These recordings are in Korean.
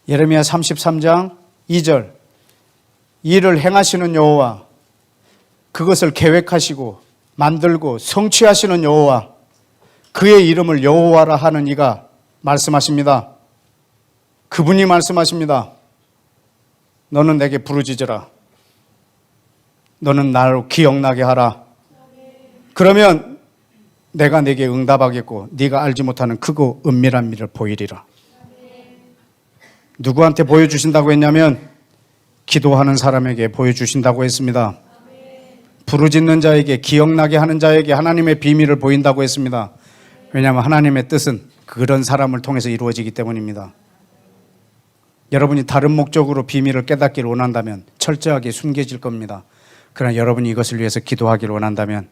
예레미야 33장 2절, 일을 행하시는 여호와, 그것을 계획하시고 만들고 성취하시는 여호와, 그의 이름을 여호와라 하는 이가 말씀하십니다. 그분이 말씀하십니다. 너는 내게 부르짖으라. 너는 나로 기억나게 하라. 그러면 내가 내게 응답하겠고 네가 알지 못하는 크고 은밀한 일을 보이리라. 누구한테 보여주신다고 했냐면 기도하는 사람에게 보여주신다고 했습니다. 부르짖는 자에게, 기억나게 하는 자에게 하나님의 비밀을 보인다고 했습니다. 왜냐하면 하나님의 뜻은 그런 사람을 통해서 이루어지기 때문입니다. 여러분이 다른 목적으로 비밀을 깨닫기를 원한다면 철저하게 숨겨질 겁니다. 그러나 여러분이 이것을 위해서 기도하기를 원한다면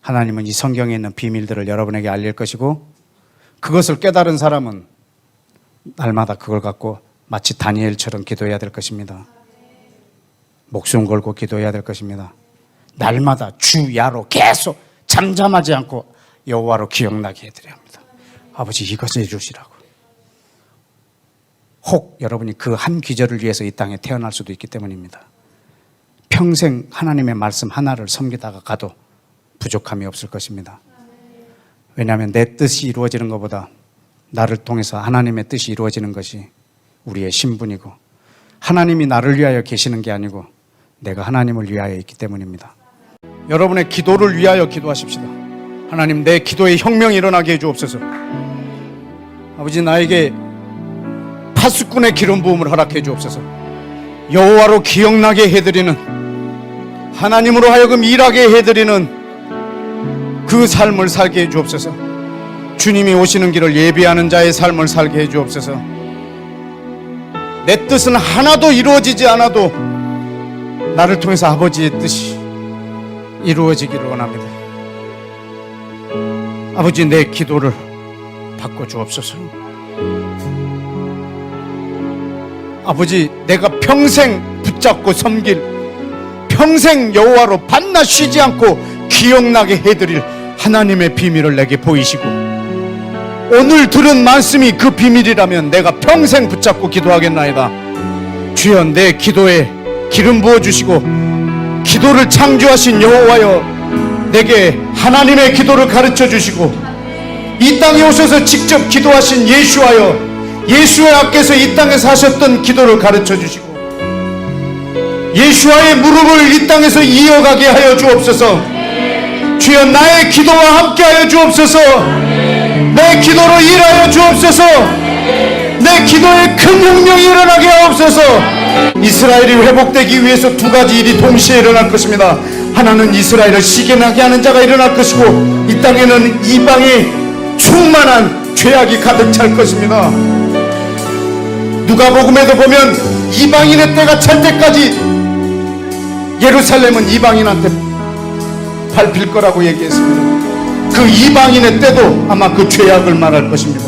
하나님은 이 성경에 있는 비밀들을 여러분에게 알릴 것이고, 그것을 깨달은 사람은 날마다 그걸 갖고 마치 다니엘처럼 기도해야 될 것입니다. 목숨 걸고 기도해야 될 것입니다. 날마다 주야로 계속 잠잠하지 않고 여호와로 기억나게 해드려야 합니다. 아버지, 이것을 해주시라고. 혹 여러분이 그 한 기절을 위해서 이 땅에 태어날 수도 있기 때문입니다. 평생 하나님의 말씀 하나를 섬기다가 가도 부족함이 없을 것입니다. 왜냐하면 내 뜻이 이루어지는 것보다 나를 통해서 하나님의 뜻이 이루어지는 것이 우리의 신분이고, 하나님이 나를 위하여 계시는 게 아니고 내가 하나님을 위하여 있기 때문입니다. 여러분의 기도를 위하여 기도하십시다. 하나님, 내 기도에 혁명이 일어나게 해주옵소서. 아버지, 나에게 파수꾼의 기름 부음을 허락해 주옵소서. 여호와로 기억나게 해드리는, 하나님으로 하여금 일하게 해드리는 그 삶을 살게 해 주옵소서. 주님이 오시는 길을 예비하는 자의 삶을 살게 해 주옵소서. 내 뜻은 하나도 이루어지지 않아도 나를 통해서 아버지의 뜻이 이루어지기를 원합니다. 아버지, 내 기도를 바꿔 주옵소서. 아버지, 내가 평생 붙잡고 섬길, 평생 여호와로 밤낮 쉬지 않고 기억나게 해드릴 하나님의 비밀을 내게 보이시고, 오늘 들은 말씀이 그 비밀이라면 내가 평생 붙잡고 기도하겠나이다. 주여, 내 기도에 기름 부어주시고 기도를 창조하신 여호와여, 내게 하나님의 기도를 가르쳐 주시고, 이 땅에 오셔서 직접 기도하신 예수하여, 예수와께서 이 땅에서 하셨던 기도를 가르쳐 주시고, 예수와의 무릎을 이 땅에서 이어가게 하여 주옵소서. 주여, 나의 기도와 함께 하여 주옵소서. 내 기도로 일하여 주옵소서. 내 기도에 큰 혁명이 일어나게 하옵소서. 이스라엘이 회복되기 위해서 두 가지 일이 동시에 일어날 것입니다. 하나는 이스라엘을 시기나게 하는 자가 일어날 것이고, 이 땅에는 이방의 충만한 죄악이 가득 찰 것입니다. 누가복음에도 보면 이방인의 때가 찰 때까지 예루살렘은 이방인한테 밟힐 거라고 얘기했습니다. 그 이방인의 때도 아마 그 죄악을 말할 것입니다.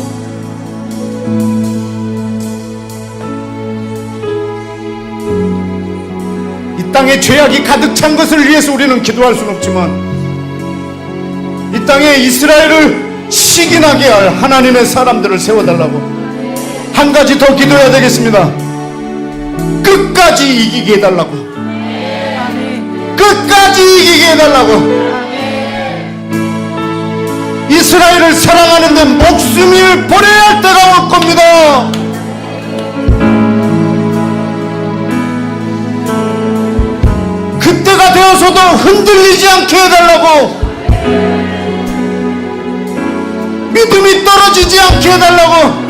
이 땅에 죄악이 가득 찬 것을 위해서 우리는 기도할 수는 없지만, 이 땅에 이스라엘을 시기나게 할 하나님의 사람들을 세워달라고 한 가지 더 기도해야 되겠습니다. 끝까지 이기게 해달라고. 끝까지 이기게 해달라고. 이스라엘을 사랑하는데 목숨을 버려야 할 때가 올 겁니다. 그때가 되어서도 흔들리지 않게 해달라고. 믿음이 떨어지지 않게 해달라고.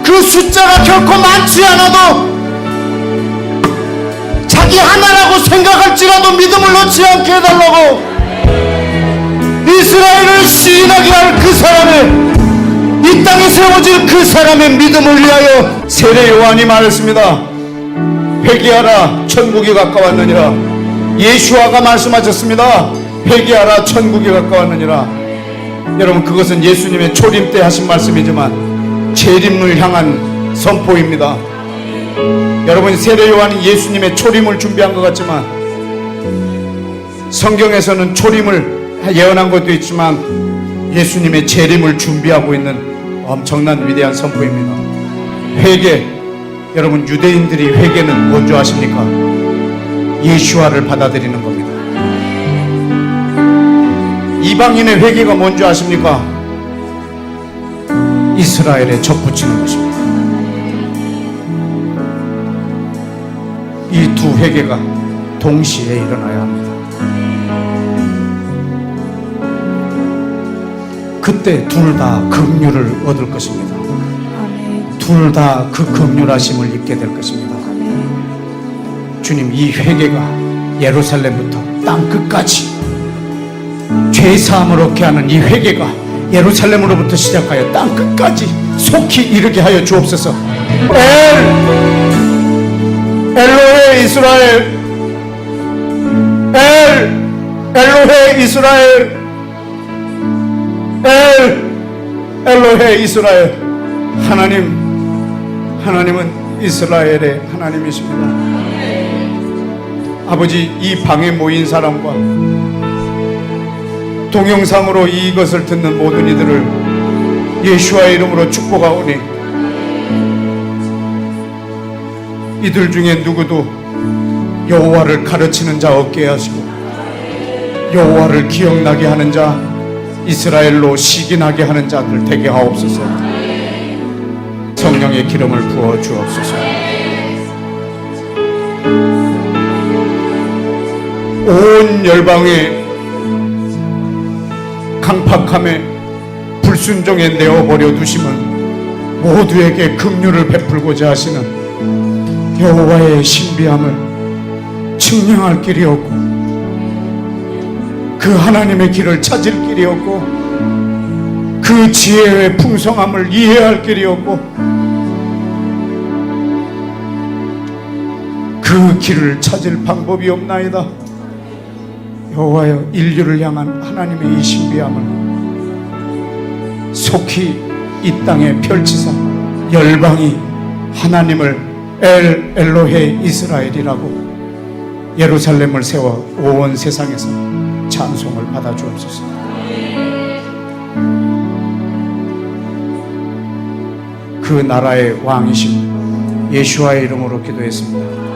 그 숫자가 결코 많지 않아도 자기 하나라고 생각할지라도 믿음을 놓지 않게 해달라고. 이스라엘을 시인하게 할 그 사람의, 이 땅에 세워질 그 사람의 믿음을 위하여 세례 요한이 말했습니다. 회개하라, 천국이 가까웠느니라. 예수아가 말씀하셨습니다. 회개하라, 천국이 가까웠느니라. 여러분, 그것은 예수님의 초림 때 하신 말씀이지만 재림을 향한 선포입니다. 여러분, 세례 요한이 예수님의 초림을 준비한 것 같지만 성경에서는 초림을 예언한 것도 있지만 예수님의 재림을 준비하고 있는 엄청난 위대한 선포입니다. 회개, 여러분 유대인들이 회개는 뭔지 아십니까? 예수와를 받아들이는 겁니다. 이방인의 회개가 뭔지 아십니까? 이스라엘에 접붙이는 것입니다. 이 두 회개가 동시에 일어나야 합니다. 그때 둘 다 긍휼을 얻을 것입니다. 둘 다 그 긍휼하심을 입게 될 것입니다. 주님, 이 회개가 예루살렘부터 땅 끝까지 죄 사함을 얻게 하는 이 회개가 예루살렘으로부터 시작하여 땅 끝까지 속히 이르게 하여 주옵소서. 엘로헤 이스라엘, 엘로헤 이스라엘, 엘로헤 이스라엘. 하나님은 이스라엘의 하나님이십니다. 아버지, 이 방에 모인 사람과 동영상으로 이것을 듣는 모든 이들을 예수와의 이름으로 축복하오니, 이들 중에 누구도 여호와를 가르치는 자 없게 하시고 여호와를 기억나게 하는 자, 이스라엘로 시기나게 하는 자들 되게 하옵소서. 성령의 기름을 부어 주옵소서. 온 열방의 강팍함에 불순종에 내어버려 두심은 모두에게 긍휼을 베풀고자 하시는 여호와의 신비함을 증명할 길이 없고 그 하나님의 길을 찾을 길이 없고 그 지혜의 풍성함을 이해할 길이 없고 그 길을 찾을 방법이 없나이다. 여호와여, 인류를 향한 하나님의 이 신비함을 속히 이 땅에 펼치사 열방이 하나님을 엘로헤 이스라엘이라고 예루살렘을 세워 온 세상에서 찬송을 받아 주옵소서. 그 나라의 왕이신 예수와의 이름으로 기도했습니다.